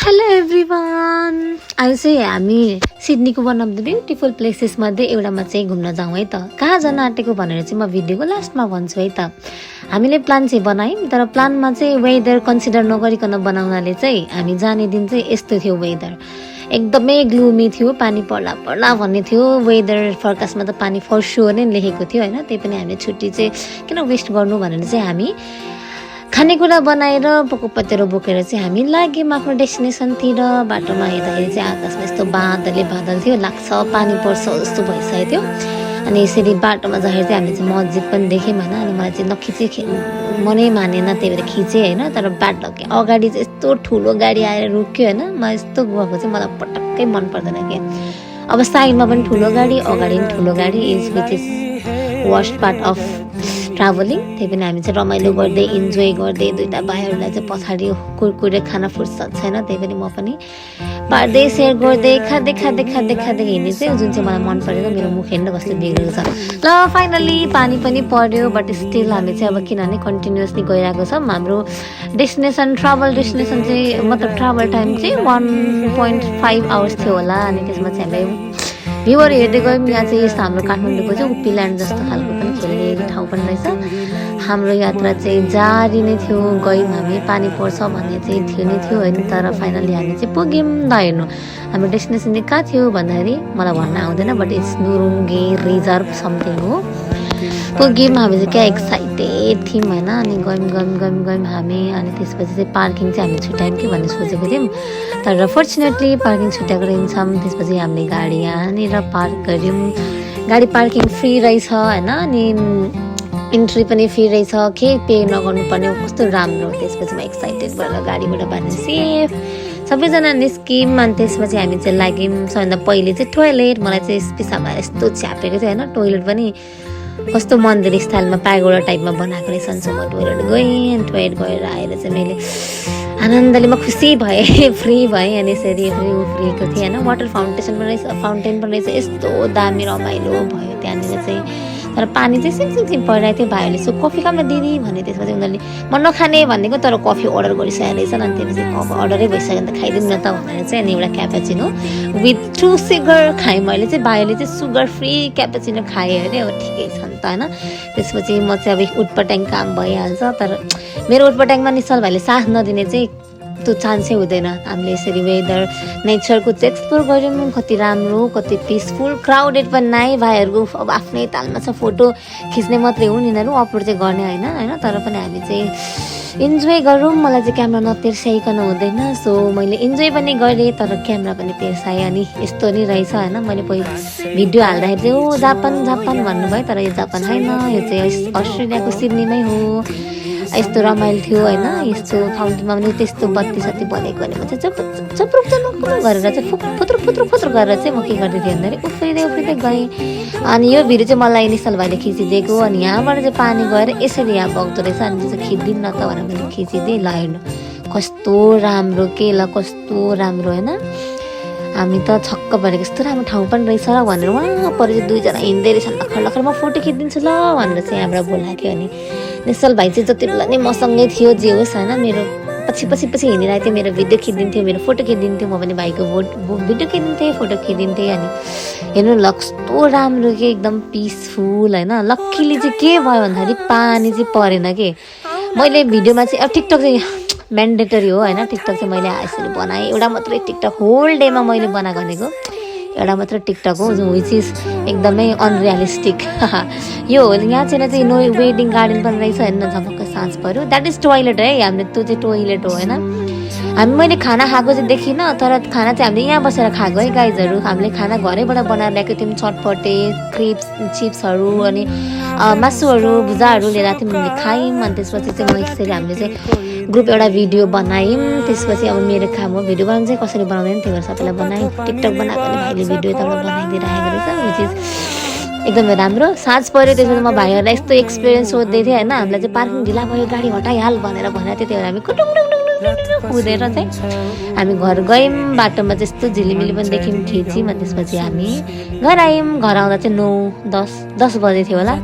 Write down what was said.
Hello everyone, आज चाहिँ हामी सिडनीको one of the beautiful places मध्ये एउटामा चाहिँ घुम्न जाउँ है त। कहाँ जान आँटेको भनेर चाहिँ म भिडियोको लास्टमा भन्छु है त। हामीले प्लान चाहिँ बनायौँ, तर प्लानमा चाहिँ वेदर कन्सिडर नगरिकन बनाउनाले चाहिँ हामी जाने दिन चाहिँ यस्तो थियो। वेदर एकदमै ग्लुमी थियो, पानी पर्ला पर्ला भन्ने थियो। वेदर फोरकास्टमा त पानी फर स्योर नै लेखेको थियो होइन। त्यही पनि हामीले छुट्टी चाहिँ किन वेस्ट गर्नु भनेर चाहिँ हामी खानेकुरा बनाएर पकोपतेरो बोकेर चाहिँ हामी लाग्यौँ आफ्नो डेस्टिनेसनतिर। बाटोमा हेर्दाखेरि चाहिँ आकाशमा यस्तो बादल थियो, लाग्छ पानी पर्छ जस्तो भइसकेको थियो। अनि यसरी बाटोमा जाँदाखेरि चाहिँ हामीले चाहिँ मस्जिद पनि देख्यौँ होइन। अनि मलाई चाहिँ नखिचे मनै मानेन, त्यही भएर खिचेँ होइन। तर बाटो अगाडि चाहिँ यस्तो ठुलो गाडी आएर रोक्यो होइन। म यस्तो गएको चाहिँ मलाई पटक्कै मन पर्दैन क्या। अब साइडमा पनि ठुलो गाडी, अगाडि पनि ठुलो गाडी, which is worst part of travelling. त्यही पनि हामी चाहिँ रमाइलो गर्दै इन्जोय गर्दै दुईवटा भाइहरूलाई चाहिँ पछाडि कुरकुरे खाना फुर्सद छैन, त्यही पनि म पनि पार्दै सेयर गर्दै खाँदै हिँड्ने चाहिँ जुन चाहिँ मलाई मन परेन। मेरो मुख हेर्न कस्तो बिग्रेको छ। ल फाइनली पानी पनि पर्यो, बट स्टिल हामी चाहिँ अब किनभने कन्टिन्युसली गइरहेको छौँ। हाम्रो ट्राभल डेस्टिनेसन चाहिँ मतलब ट्राभल टाइम चाहिँ 1.5 आवर्स थियो होला। अनि त्यसमा चाहिँ हामीले भ्यूहरू हेर्दै गयौँ। यहाँ चाहिँ यस्तो हाम्रो काठमाडौँको चाहिँ उप्पील्यान्ड जस्तो खालको पनि खेल्ने ठाउँ पनि रहेछ। हाम्रो यात्रा चाहिँ जारी नै थियो, गयौँ हामी। पानी पर्छ भन्ने चाहिँ थियो नै थियो होइन। तर फाइनली हामी चाहिँ पुग्यौँ। नहेर्नु हाम्रो डेस्टिनेसन चाहिँ कहाँ थियो भन्दाखेरि मलाई भन्न आउँदैन, बट इट्स नुरुङ्गे रिजर्भ समथिङ हो। पुग्यौँ हामी चाहिँ क्या एक्साइटेड थियौँ होइन। अनि गयौँ हामी। अनि त्यसपछि चाहिँ पार्किङ चाहिँ हामी छुट्यायौँ कि भन्ने सोचेको थियौँ, तर फर्चुनेटली पार्किङ छुट्याएको रहेछौँ। त्यसपछि हामीले गाडी यहाँनिर पार्क गऱ्यौँ। गाडी पार्किङ फ्री रहेछ होइन। अनि इन्ट्री पनि फ्री रहेछ, केही पे नगर्नुपर्ने, कस्तो राम्रो। त्यसपछि म एक्साइटेड भएर गाडीबाट बाहिर सेफ सबैजना निस्क्यौँ। अनि त्यसपछि हामी चाहिँ लाग्यौँ सबैभन्दा पहिले चाहिँ टोइलेट। मलाई चाहिँ पिसाबमा यस्तो छ्यापेको थियो होइन। टोइलेट पनि कस्तो मन्दिर स्टाइलमा प्यागोडा टाइपमा बनाएको रहेछ। म टोइलेट गएँ। अनि टोइलेट गएर आएर चाहिँ मैले आनन्दले म खुसी भएँ, फ्री भएँ। अनि यसरी फ्रीको थिएँ होइन। वाटर फाउन्टेन पनि रहेछ, यस्तो दामी रमाइलो भयो त्यहाँनिर चाहिँ। तर पानी चाहिँ सिम परिरहेको थियो। भाइहरूले सो कफी खामा दिदी भने, त्यसपछि उनीहरूले म नखाने भनेको तर कफी अर्डर गरिसकेको रहेछ। अनि त्यसपछि कफी अर्डरै भइसक्यो भने त खाइदिउँ न त भनेर चाहिँ अनि एउटा क्यापाचिनो विथ 2 सुगर खाएँ मैले चाहिँ। भाइहरूले चाहिँ सुगर फ्री क्यापाचिनो खाएँ अरे। अब ठिकै छ नि त होइन। त्यसपछि म चाहिँ अब उटपटाङ काम भइहाल्छ। तर मेरो उटपटाङमा निश्चल भाइले साथ नदिने चाहिँ त्यो चान्सै हुँदैन। हामीले यसरी वेदर नेचरको चाहिँ एक्सप्लोर गऱ्यौँ। कति राम्रो, कति पिसफुल, क्राउडेड पनि नै। भाइहरूको अब आफ्नै तालमा छ, फोटो खिच्ने मात्रै हुन् यिनीहरू, अपलोड चाहिँ गर्ने होइन। तर पनि हामी चाहिँ इन्जोय गरौँ। मलाई चाहिँ क्यामेरा नतेर्स्याइकन हुँदैन, सो मैले इन्जोय पनि गरेँ तर क्यामेरा पनि तेर्साएँ। अनि यस्तो नि रहेछ होइन। मैले पहिला भिडियो हाल्दाखेरि चाहिँ ओ जापान भन्नुभयो, तर यो जापान होइन, यो चाहिँ अस्ट्रेलियाको सिडनीमै हो। यस्तो रमाइलो थियो होइन। यस्तो फाउन्टेनमा पनि त्यस्तो बत्ती सत्ती बलेको भने म चाहिँ चप्रुक गरेर चाहिँ फुत्रुक गरेर चाहिँ म के गर्दै थिएँ भन्दाखेरि उफ्रिँदै गएँ। अनि यो भिडियो चाहिँ मलाई निश्चल भाइले खिचिदिएको। अनि यहाँबाट चाहिँ पानी गएर यसरी यहाँ बग्दो रहेछ। अनि चाहिँ खिचिदिउँ न त भनेर मैले खिचिदिएँ। ल हेर्नु कस्तो राम्रो के, ल कस्तो राम्रो होइन। हामी त छक्क भएर यस्तो राम्रो ठाउँ पनि रहेछ भनेर उहाँ परे चाहिँ दुईजना हिँड्दै रहेछन् लखर म फोटो खिचिदिन्छु ल भनेर चाहिँ यहाँबाट बोलाएको। अनि निश्चल भाइ चाहिँ जति बेला नै मसँगै थियो, जे होस् होइन। मेरो पछि हिँडिरहेको थियो, मेरो भिडियो खिचिदिन्थ्यो, मेरो फोटो खिचिदिन्थ्यो। म पनि भाइको भिडियो खिचिदिन्थेँ, फोटो खिचिदिन्थेँ। अनि हेर्नु ल कस्तो राम्रो के, एकदम पिसफुल होइन। लक्कीली चाहिँ के भयो भन्दाखेरि पानी चाहिँ परेन के। मैले भिडियोमा चाहिँ अब टिकटक चाहिँ म्यान्डेटरी हो होइन। टिकटक चाहिँ मैले यसरी बनाएँ, एउटा मात्रै टिकटक होल डेमा मैले बनाएको भनेको एउटा मात्र टिकटक हो, विच इज एकदमै अनरियलिस्टिक। यो हो यहाँ चाहिँ नो वेडिङ गार्डन पनि रहेछ होइन। झपक्क साँझ पऱ्यो, द्याट इज टोइलेट है। हामीले त्यो चाहिँ टोइलेट हो होइन। मैले खाना खाएको चाहिँ देखिनँ, तर खाना चाहिँ हामीले यहाँ बसेर खाएको है गाइजहरू। हामीले खाना घरैबाट बनाएर ल्याएको थियौँ, चटपटे क्रिप्स चिप्सहरू अनि मासुहरू भुजाहरू लिएर आएको थियौँ, हामीले खायौँ। अनि त्यसपछि चाहिँ म यसरी हामीले चाहिँ ग्रुप एउटा भिडियो बनायौँ। त्यसपछि अब मेरो काम हो भिडियो बनाउनु चाहिँ कसरी बनाउँदैन, त्यही भएर सबैलाई बनाएँ। टिकटक बनाएको भने भाइले भिडियो यताबाट बनाइदिइरहेको रहेछ, विच इज एकदमै राम्रो। साँझ पऱ्यो, त्यसपछि म भाइहरूलाई यस्तो एक्सपिरियन्स सोध्दै थिएँ होइन। हामीलाई चाहिँ पार्किङ ढिला भयो, गाडी हटाइहाल भनेर भनेको थियो। त्यही भएर हामी कुदेर चाहिँ हामी घर गयौँ। बाटोमा चाहिँ यस्तो झिलिमिली पनि देख्यौँ, खिच्यौँ। अनि त्यसपछि हामी घर आयौँ। घर आउँदा चाहिँ 9-10 बजे थियो होला।